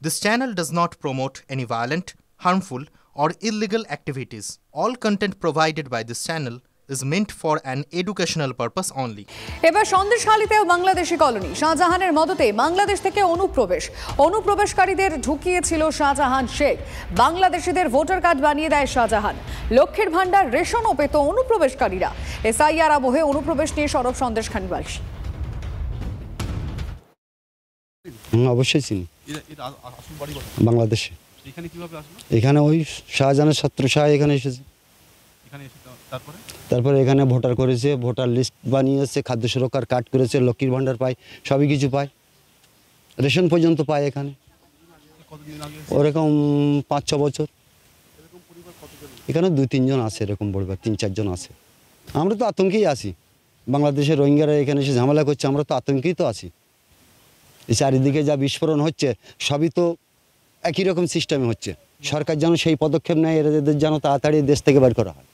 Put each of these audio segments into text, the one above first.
This channel does not promote any violent, harmful, or illegal activities. All content provided by this channel is meant for an educational purpose only. এবার সন্দেশখালীতেও Bangladeshi colony শাহজাহানের মদতে বাংলাদেশ থেকে অনুপ্রবেশকারীদের ঢুকিয়েছিল শাহজাহান শেখ। বাংলাদেশিদের voter card বানিয়ে দেয় শাহজাহান। লক্ষ্মীর ভান্ডার রেশনও পেত অনুপ্রবেশকারীরা। SIR আবহে অনুপ্রবেশ নিয়ে সরব সন্দেশখালীবাসী। অবশ্যই চিনি। বাংলাদেশে এখানে ওই শাহজাহানের ছাত্র শাহ এখানে এসেছে। তারপরে এখানে ভোটার করেছে, ভোটার লিস্ট বানিয়েছে, খাদ্য সুরক্ষার কার্ড করেছে, লক্ষ্মীর ভান্ডার পায়, সবই কিছু পায়, রেশন পর্যন্ত পায় এখানে। ওরকম 5-6 বছর এখানে 2-3 জন আছে, এরকম পরিবার 3-4 জন আছে। আমরা তো আতঙ্কেই আছি, বাংলাদেশের রোহিঙ্গারা এখানে এসে ঝামেলা করছে, আমরা তো আতঙ্কেই তো আছি। এই চারিদিকে যা বিস্ফোরণ হচ্ছে সবই তো একই রকম সিস্টেমে হচ্ছে। সরকার যেন সেই পদক্ষেপ নেয়, এদের যেন তাড়াতাড়ি দেশ থেকে বের করা হয়।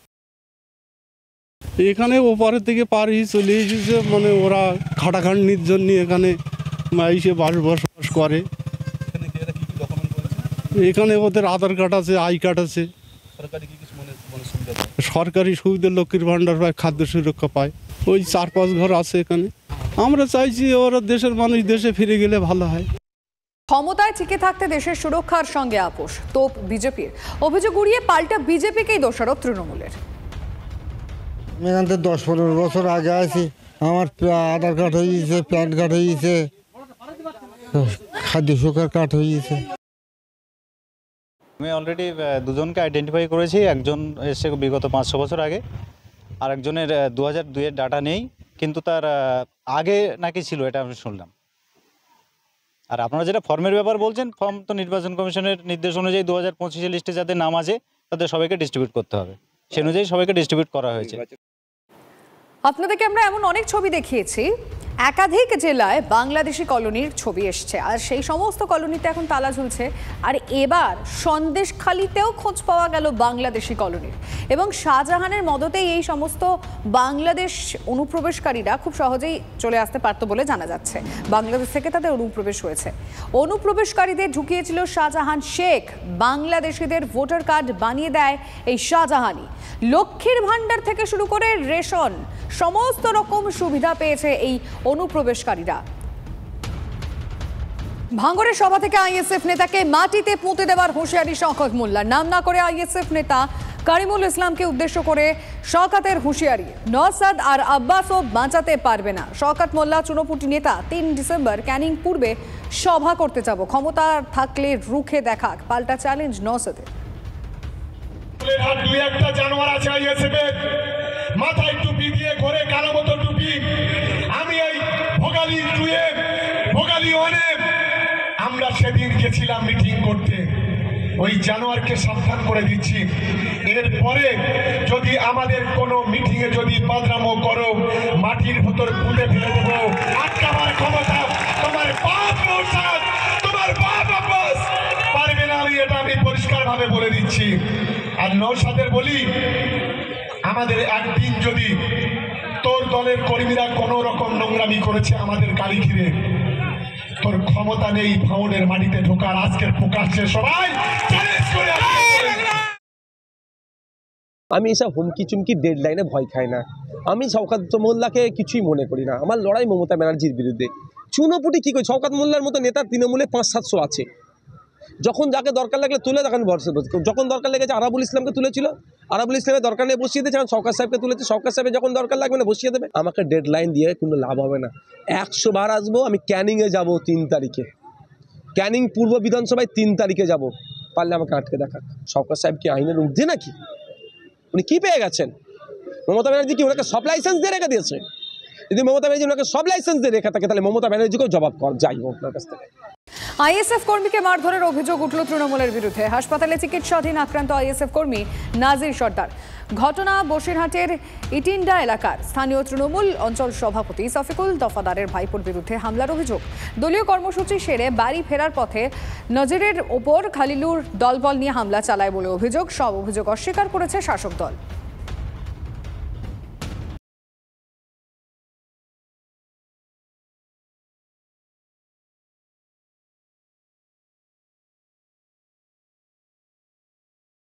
এখানে ওপারের থেকে পাড়ি চলে এসেছে, মানে ওরা খাটাখাটনির জন্য এখানে এসে বসবাস করে। এখানে ওদের আধার কার্ড আছে, আই কার্ড আছে, সরকারি সুবিধা, লক্ষ্মীর ভান্ডার পায়, খাদ্য সুরক্ষা পায়। ওই 4-5 ঘর আছে এখানে। আমরা চাইছি ওরা দেশের মানুষ দেশে ফিরে গেলে ভালো হয়। ক্ষমতায় টিকে থাকতে দেশের সুরক্ষার সঙ্গে আপোষ, তোপ বিজেপির। অভিযোগ উড়িয়ে পাল্টা বিজেপিকেই দোষারোপ তৃণমূলের। আমি এখান থেকে 10-15 বছর আগে আছি, আমার আধার কার্ড হয়ে গেছে, প্যান কার্ড হয়ে গেছে, খাদ্য সুরক্ষার কার্ড হয়ে গেছে। আমি অলরেডি দুজনকে আইডেন্টিফাই করেছি। একজন এসে বিগত 5-6 বছর আগে, আর একজনের 2002-এর ডাটা নেই, কিন্তু তার আগে নাকি ছিল, এটা আমি শুনলাম। আর আপনারা যেটা ফর্মের ব্যাপার বলছেন, ফর্ম তো নির্বাচন কমিশনের নির্দেশ অনুযায়ী 2025 লিস্টে যাদের নাম আছে তাদের সবাইকে ডিস্ট্রিবিউট করতে হবে, সে অনুযায়ী সবাইকে ডিস্ট্রিবিউট করা হয়েছে। আপনাদেরকে আমরা এমন অনেক ছবি দেখিয়েছি, একাধিক জেলায় বাংলাদেশি কলোনির ছবি এসছে, আর সেই সমস্ত কলোনিতে এখন তালা ঝুলছে। আর এবার সন্দেশখালীতেও খোঁজ পাওয়া গেল বাংলাদেশি কলোনির, এবং শাহজাহানের মদতেই এই সমস্ত বাংলাদেশ অনুপ্রবেশকারীরা খুব সহজেই চলে আসতে পারত বলে জানা যাচ্ছে। বাংলাদেশ থেকে তাদের অনুপ্রবেশ হয়েছে। অনুপ্রবেশকারীদের ঢুকিয়েছিল শাহজাহান শেখ। বাংলাদেশিদের ভোটার কার্ড বানিয়ে দেয় এই শাহজাহানই। লক্ষ্মীর ভান্ডার থেকে শুরু করে রেশন, সমস্ত রকম সুবিধা পেয়েছে এই অনুপ্রবেশকারীরা। ভাঙড়ের সভা থেকে আইএসএফ নেতাকে মাটিতে পুঁতে দেওয়ার হুঁশিয়ারি শওকত মোল্লার। নাম না করে আইএসএফ নেতা কারিমুল ইসলামকে উদ্দেশ্য করে শওকতের হুঁশিয়ারি। নওশাদ আর আব্বাসও বাঁচাতে পারবে না। শওকত মোল্লা চুনোপুটি নেতা। 3 ডিসেম্বর ক্যানিং পূর্বে সভা করতে যাব, ক্ষমতা থাকলে রুখে দেখাক, পাল্টা চ্যালেঞ্জ নওশাদের। একটা জানোয়ার আছে আইএসএফের, মাথায় টুপি দিয়ে ঘরে কালো মতো টুপি। আমি এই ভোগালী 1-এ আমরা সেদিন গেছিলাম মিটিং করতে। ওই জানোয়ারকে সাবধান করে দিচ্ছি, এরপরে যদি আমাদের কোনো মিটিংয়ে যদি বাদরামো করো, মাটির ভেতর পুঁতে ফেলে দেবো। আটকাবার ক্ষমতা তোমার বাপ নওশাদ, তোমার বাপ আব্বাস পারবে না। আমি পরিষ্কারভাবে বলে দিচ্ছি। আর নওশাদের বলি, আমাদের একদিন যদি তোর দলের কর্মীরা কোনো রকম নোংরামি করেছে আমাদের গাড়ি ঘিরে, তোর ক্ষমতা নেই ভাঙড়ের মাটিতে ঢোকার। আজকের প্রকাশ্যে সবাই চ্যালেঞ্জ করে। আমি এসব হুমকি চুমকি ডেডলাইনে ভয় খাই না। আমি শওকত মোল্লাকে কিছুই মনে করি না। আমার লড়াই মমতা ব্যানার্জির বিরুদ্ধে। চুনোপুটি কী করে? শওকত মোল্লার মতো নেতা তৃণমূলে 500-700 আছে। যখন যাকে দরকার লাগলে তুলে, তখন যখন দরকার লেগেছে আরাবুল ইসলামকে তুলেছিল, আরাবুল ইসলামের দরকার নেই বসিয়ে দিয়েছে। শওকত সাহেবকে তুলেছে, শওকত সাহেবের যখন দরকার লাগবে না বসিয়ে দেবে। আমাকে ডেডলাইন দিয়ে কোনো লাভ হবে না। 100 বার আসবো। আমি ক্যানিংয়ে যাব 3 তারিখে, ক্যানিং পূর্ব বিধানসভায় 3 তারিখে যাব। পারলে আমাকে আটকে দেখা। শওকত সাহেব কি আইনের ঊর্ধ্বে নাকি? উনি কী পেয়ে গেছেন? মমতা ব্যানার্জি কি ওনাকে সব লাইসেন্স দিয়ে রেখে দিয়েছে? যদি মমতা ব্যানার্জি ওনাকে সব লাইসেন্স দিয়ে রেখে থাকে, তাহলে মমতা ব্যানার্জিকেও জবাব যাই আপনার কাছ থেকে। আইএসএফ কর্মীকে মারধরের অভিযোগ উঠল তৃণমূলের বিরুদ্ধে। হাসপাতালে চিকিৎসাধীন আক্রান্ত আইএসএফ কর্মী নাজির সর্দার। ঘটনা বসিরহাটের ইটিন্ডা এলাকার। স্থানীয় তৃণমূল অঞ্চল সভাপতি সফিকুল দফাদারের ভাইপোর বিরুদ্ধে হামলার অভিযোগ। দলীয় কর্মসূচি সেরে বাড়ি ফেরার পথে নজিরের ওপর খালিলুর দলবল নিয়ে হামলা চালায় বলে অভিযোগ। সব অভিযোগ অস্বীকার করেছে শাসক দল।